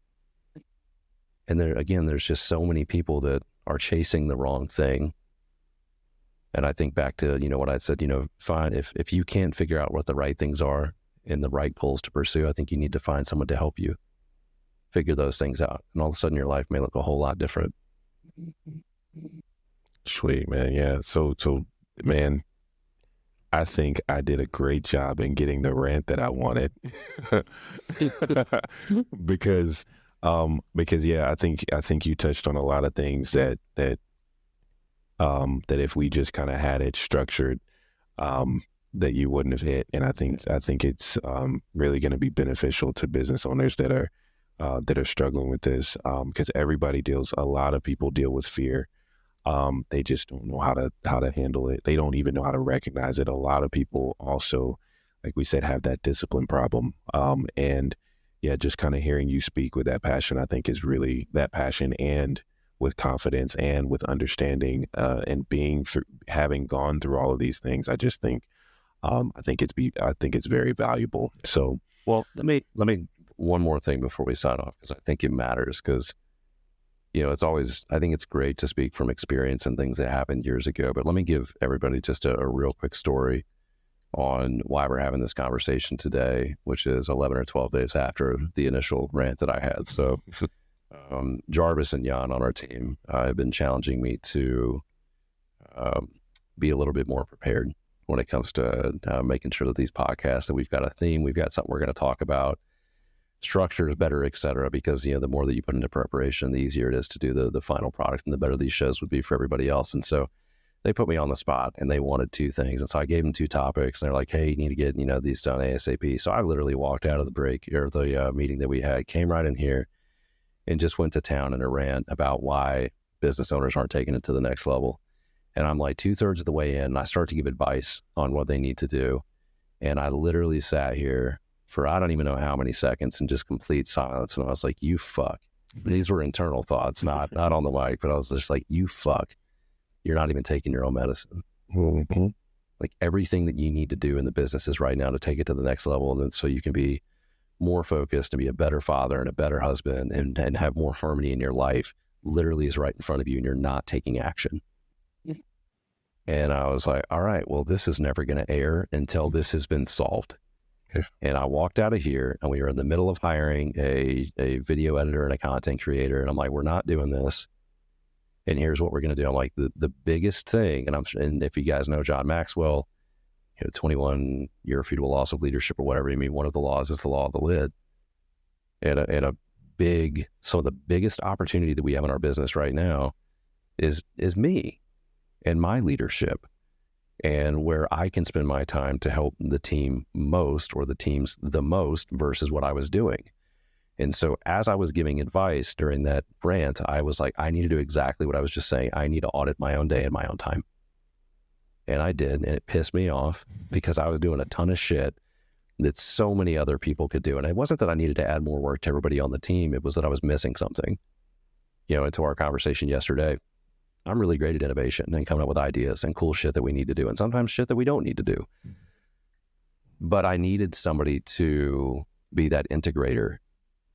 And there's just so many people that are chasing the wrong thing. And I think back to, what I said, fine, if you can't figure out what the right things are and the right goals to pursue, I think you need to find someone to help you figure those things out. And all of a sudden your life may look a whole lot different. Sweet, man. Yeah. So man, I think I did a great job in getting the rant that I wanted. because yeah, I think you touched on a lot of things that if we just kind of had it structured, that you wouldn't have hit. And I think it's really going to be beneficial to business owners that are that are struggling with this, because a lot of people deal with fear. They just don't know how to handle it. They don't even know how to recognize it. A lot of people also, like we said, have that discipline problem. And yeah, just kind of hearing you speak with that passion, I think is really that passion, and with confidence and with understanding, and having gone through all of these things. I just think, I think it's very valuable. So, Well, let me one more thing before we sign off, because I think it matters, because it's always, I think it's great to speak from experience and things that happened years ago, but let me give everybody just a real quick story on why we're having this conversation today, which is 11 or 12 days after the initial rant that I had. So Jarvis and Jan on our team have been challenging me to be a little bit more prepared when it comes to making sure that these podcasts, that we've got a theme, we've got something we're going to talk about, structure is better, et cetera, because the more that you put into preparation, the easier it is to do the final product, and the better these shows would be for everybody else. And so they put me on the spot, and they wanted two things. And so I gave them two topics, and they're like, hey, you need to get, these done ASAP. So I literally walked out of the break, or the meeting that we had, came right in here and just went to town in a rant about why business owners aren't taking it to the next level. And I'm like 2/3 of the way in, and I start to give advice on what they need to do. And I literally sat here for I don't even know how many seconds in just complete silence. And I was like, you fuck. These were internal thoughts, not on the mic, but I was just like, you fuck. You're not even taking your own medicine. mm-hmm. Like, everything that you need to do in the business is right now to take it to the next level. And then so you can be more focused and be a better father and a better husband and have more harmony in your life, literally is right in front of you, and you're not taking action. And I was like, all right, well, this is never going to air until this has been solved. Yeah. And I walked out of here, and we were in the middle of hiring a video editor and a content creator. And I'm like, we're not doing this. And here's what we're going to do. I'm like, the biggest thing, and if you guys know John Maxwell, 21 irrefutable laws of leadership or whatever, one of the laws is the law of the lid. And some of the biggest opportunity that we have in our business right now is me and my leadership, and where I can spend my time to help the team most, or the teams the most, versus what I was doing. And so as I was giving advice during that rant, I was like, I need to do exactly what I was just saying. I need to audit my own day and my own time. And I did, and it pissed me off because I was doing a ton of shit that so many other people could do. And it wasn't that I needed to add more work to everybody on the team. It was that I was missing something. Into our conversation yesterday, I'm really great at innovation and coming up with ideas and cool shit that we need to do, and sometimes shit that we don't need to do. But I needed somebody to be that integrator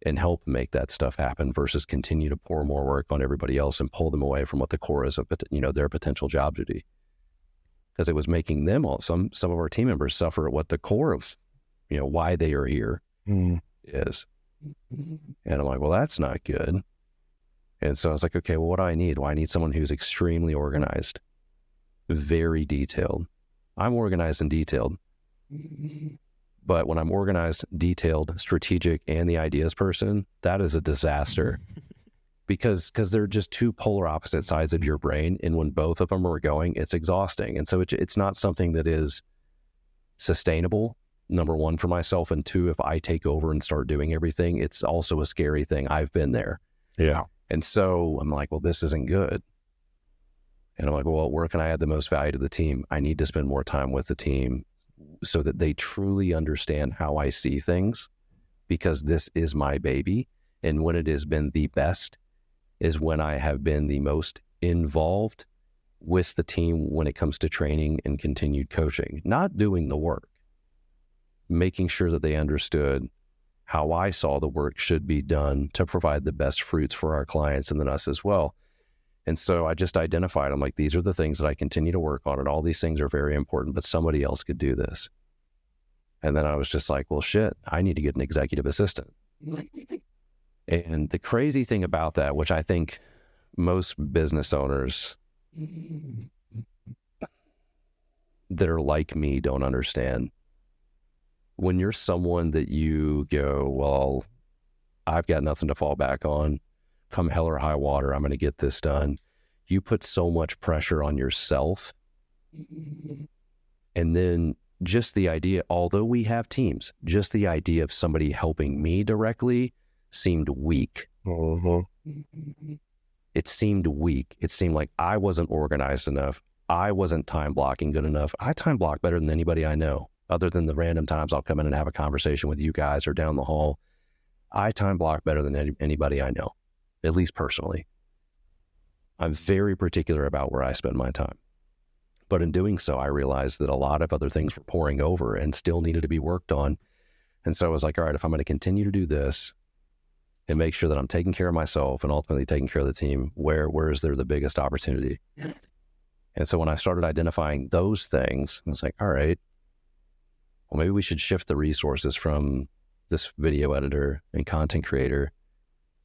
and help make that stuff happen, versus continue to pour more work on everybody else and pull them away from what the core is of, their potential job duty. Because it was making them some of our team members suffer at what the core of, why they are here is. And I'm like, well, that's not good. And so I was like, okay, well, what do I need? Well, I need someone who's extremely organized, very detailed. I'm organized and detailed. But when I'm organized, detailed, strategic, and the ideas person, that is a disaster. because they're just two polar opposite sides of your brain. And when both of them are going, it's exhausting. And so it's not something that is sustainable, number one, for myself. And two, if I take over and start doing everything, it's also a scary thing. I've been there. Yeah. And so I'm like, well, this isn't good. And I'm like, well, where can I add the most value to the team? I need to spend more time with the team so that they truly understand how I see things, because this is my baby. And when it has been the best is when I have been the most involved with the team when it comes to training and continued coaching, not doing the work, making sure that they understood how I saw the work should be done to provide the best fruits for our clients and then us as well. And so I just identified, I'm like, these are the things that I continue to work on, and all these things are very important, but somebody else could do this. And then I was just like, well, shit, I need to get an executive assistant. And the crazy thing about that, which I think most business owners that are like me don't understand, when you're someone that you go, well, I've got nothing to fall back on, come hell or high water, I'm going to get this done. You put so much pressure on yourself. And then just the idea, although we have teams, just the idea of somebody helping me directly seemed weak. It seemed weak. It seemed like I wasn't organized enough. I wasn't time blocking good enough. I time block better than anybody I know, other than the random times I'll come in and have a conversation with you guys or down the hall. I time block better than anybody I know, at least personally. I'm very particular about where I spend my time. But in doing so, I realized that a lot of other things were pouring over and still needed to be worked on. And so I was like, all right, if I'm going to continue to do this and make sure that I'm taking care of myself and ultimately taking care of the team, where is there the biggest opportunity? And so when I started identifying those things, I was like, all right, well, maybe we should shift the resources from this video editor and content creator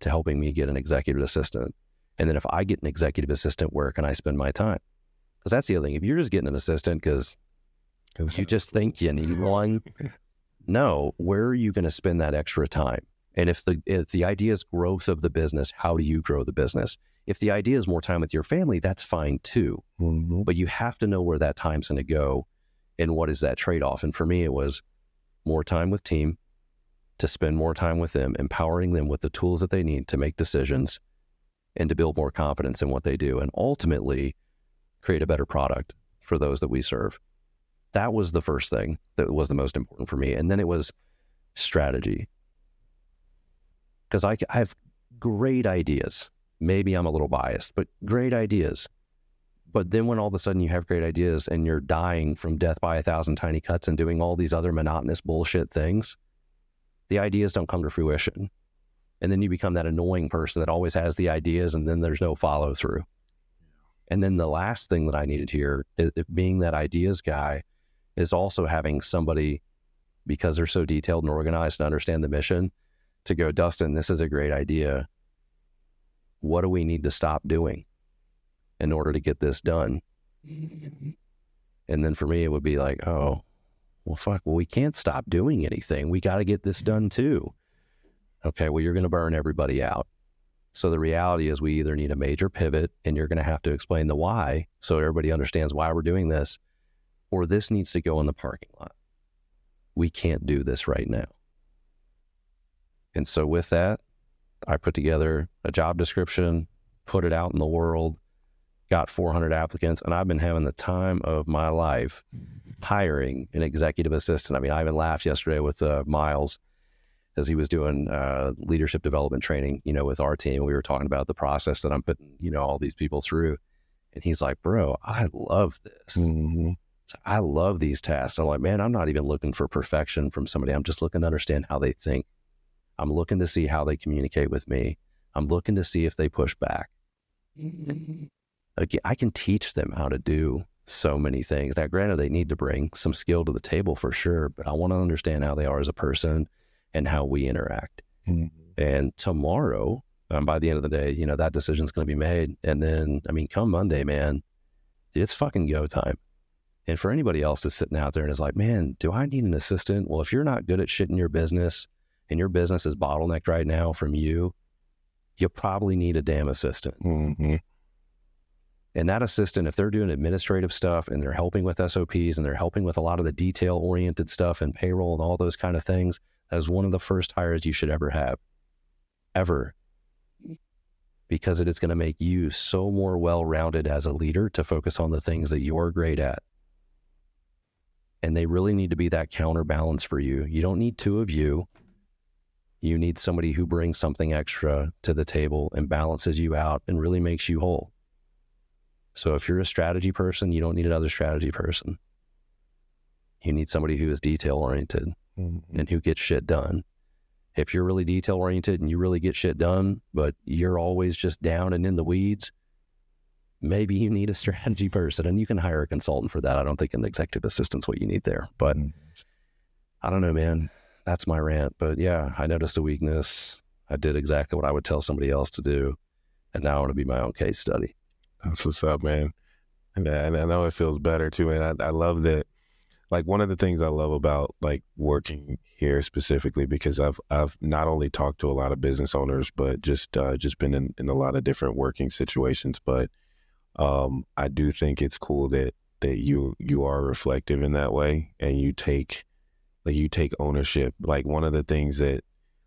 to helping me get an executive assistant. And then if I get an executive assistant, where can I spend my time? Because that's the other thing. If you're just getting an assistant because you just think you need one, no, where are you going to spend that extra time? And if the idea is growth of the business, how do you grow the business? If the idea is more time with your family, that's fine too. But you have to know where that time's going to go and what is that trade-off. And for me, it was more time with team, to spend more time with them, empowering them with the tools that they need to make decisions and to build more confidence in what they do, and ultimately create a better product for those that we serve. That was the first thing that was the most important for me. And then it was strategy. Because I have great ideas. Maybe I'm a little biased, but great ideas. But then when all of a sudden you have great ideas and you're dying from death by 1,000 tiny cuts and doing all these other monotonous bullshit things, the ideas don't come to fruition. And then you become that annoying person that always has the ideas and then there's no follow through. And then the last thing that I needed here, being that ideas guy, is also having somebody, because they're so detailed and organized and understand the mission, to go, Dustin, this is a great idea. What do we need to stop doing in order to get this done? And then for me, it would be like, oh, well, fuck, well, we can't stop doing anything. We got to get this done too. Okay, well, you're going to burn everybody out. So the reality is we either need a major pivot and you're going to have to explain the why so everybody understands why we're doing this, or this needs to go in the parking lot. We can't do this right now. And so with that, I put together a job description, put it out in the world, got 400 applicants, and I've been having the time of my life hiring an executive assistant. I mean, I even laughed yesterday with Miles as he was doing leadership development training, with our team. We were talking about the process that I'm putting, all these people through. And he's like, bro, I love this. So I love these tasks. I'm like, man, I'm not even looking for perfection from somebody. I'm just looking to understand how they think. I'm looking to see how they communicate with me. I'm looking to see if they push back. Again, I can teach them how to do so many things. Now, granted, they need to bring some skill to the table for sure, but I want to understand how they are as a person and how we interact. And tomorrow, by the end of the day, that decision's going to be made. And then, come Monday, man, it's fucking go time. And for anybody else that's sitting out there and is like, man, do I need an assistant? Well, if you're not good at shit in your business and your business is bottlenecked right now from you probably need a damn assistant. And that assistant, if they're doing administrative stuff and they're helping with SOPs and they're helping with a lot of the detail-oriented stuff and payroll and all those kind of things, that is one of the first hires you should ever have. Ever. Because it is going to make you so more well-rounded as a leader to focus on the things that you're great at. And they really need to be that counterbalance for you. You don't need two of you. You need somebody who brings something extra to the table and balances you out and really makes you whole. So if you're a strategy person, you don't need another strategy person. You need somebody who is detail-oriented and who gets shit done. If you're really detail-oriented and you really get shit done, but you're always just down and in the weeds, maybe you need a strategy person, and you can hire a consultant for that. I don't think an executive assistant's what you need there, but I don't know, man. That's my rant. But yeah, I noticed a weakness. I did exactly what I would tell somebody else to do, and now I want to be my own case study. That's what's up, man. And I know it feels better too. And I love that. Like, one of the things I love about like working here specifically, because I've not only talked to a lot of business owners, but just been in a lot of different working situations. But I do think it's cool that you are reflective in that way, and you take ownership. Like, one of the things that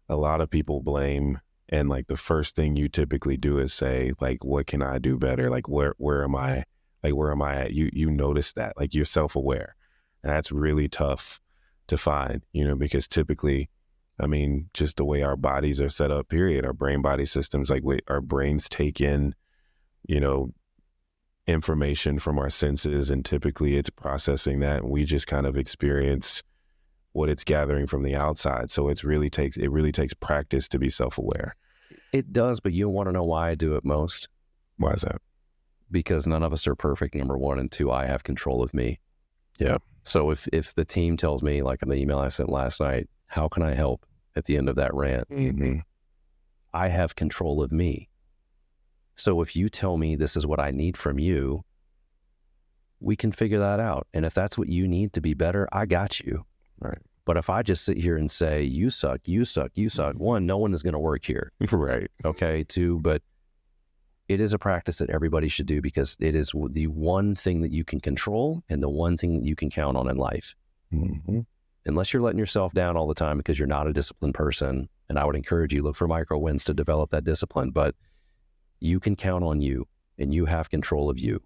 a lot of people blame, and like the first thing you typically do is say, like, what can I do better? Like, where am I? Like, where am I at? You notice that, like, you're self-aware, and that's really tough to find, because typically, I mean, just the way our bodies are set up, period, our brain body systems, like our brains take in, information from our senses, and typically it's processing that, and we just kind of experience what it's gathering from the outside. So it really takes practice to be self-aware. It does, but you want to know why I do it most? Why is that? Because none of us are perfect, number one, and two, I have control of me. Yeah. So if the team tells me, like in the email I sent last night, how can I help at the end of that rant? Mm-hmm. I have control of me. So if you tell me this is what I need from you, we can figure that out. And if that's what you need to be better, I got you. Right. But if I just sit here and say, you suck, one, no one is going to work here. Right. Okay. Two, but it is a practice that everybody should do, because it is the one thing that you can control and the one thing that you can count on in life. Mm-hmm. Unless you're letting yourself down all the time because you're not a disciplined person. And I would encourage you, look for micro wins to develop that discipline, but you can count on you and you have control of you.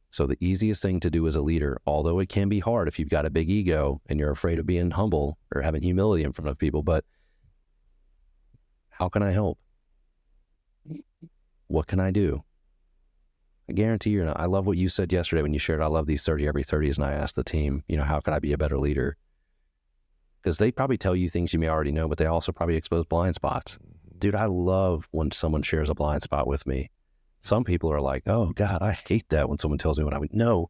So the easiest thing to do as a leader, although it can be hard if you've got a big ego and you're afraid of being humble or having humility in front of people, but how can I help? What can I do? I guarantee you, I love what you said yesterday when you shared, I love these 30 every 30s. And I asked the team, how can I be a better leader? Because they probably tell you things you may already know, but they also probably expose blind spots. Dude, I love when someone shares a blind spot with me. Some people are like, oh God, I hate that when someone tells me what I would know.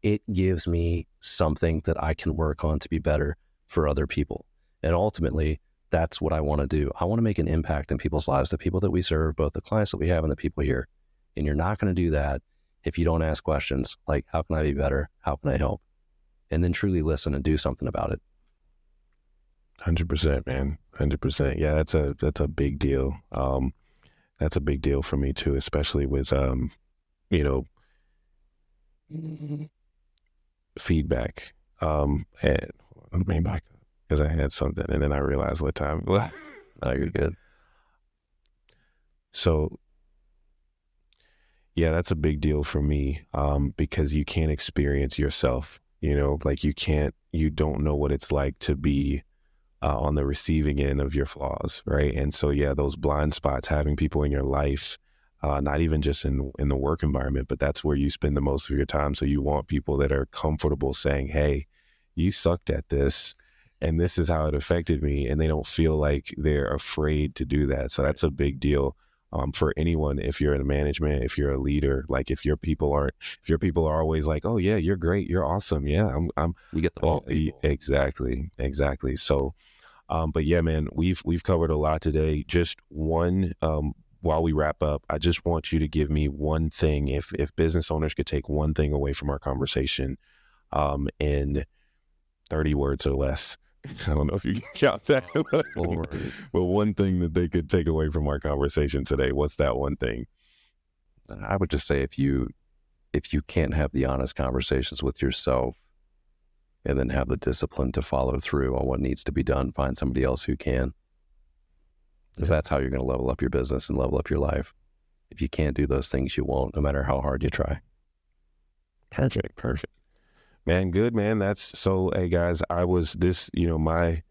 It gives me something that I can work on to be better for other people. And ultimately, that's what I want to do. I want to make an impact in people's lives, the people that we serve, both the clients that we have and the people here. And you're not going to do that if you don't ask questions like, how can I be better? How can I help? And then truly listen and do something about it. 100%, man. 100%. Yeah, that's a big deal. That's a big deal for me too, especially with, feedback. And let me back up because I had something and then I realized what time it was. Oh, you're good. So yeah, that's a big deal for me, because you can't experience yourself, like you don't know what it's like to be on the receiving end of your flaws, right? And so, yeah, those blind spots, having people in your life, not even just in the work environment, but that's where you spend the most of your time. So you want people that are comfortable saying, hey, you sucked at this, and this is how it affected me, and they don't feel like they're afraid to do that. So that's a big deal for anyone. If you're in management, if you're a leader, like if your people are always like, oh yeah, you're great, you're awesome, yeah, You get the ball. Exactly. So, but yeah, man, we've covered a lot today. Just one, while we wrap up, I just want you to give me one thing. If business owners could take one thing away from our conversation, in 30 words or less. I don't know if you can count that, but one thing that they could take away from our conversation today, what's that one thing? I would just say if you can't have the honest conversations with yourself and then have the discipline to follow through on what needs to be done, find somebody else who can. Because that's how you're going to level up your business and level up your life. If you can't do those things, you won't, no matter how hard you try. Perfect. Man, good, man. That's so, hey guys, my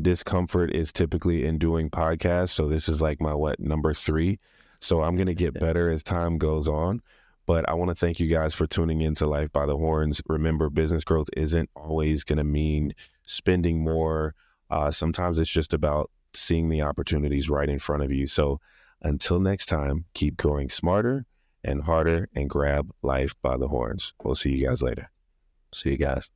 discomfort is typically in doing podcasts. So this is like my, number 3. So I'm going to get better as time goes on. But I want to thank you guys for tuning into Life by the Horns. Remember, business growth isn't always going to mean spending more. Sometimes it's just about seeing the opportunities right in front of you. So until next time, keep growing smarter and harder and grab life by the horns. We'll see you guys later. See you guys.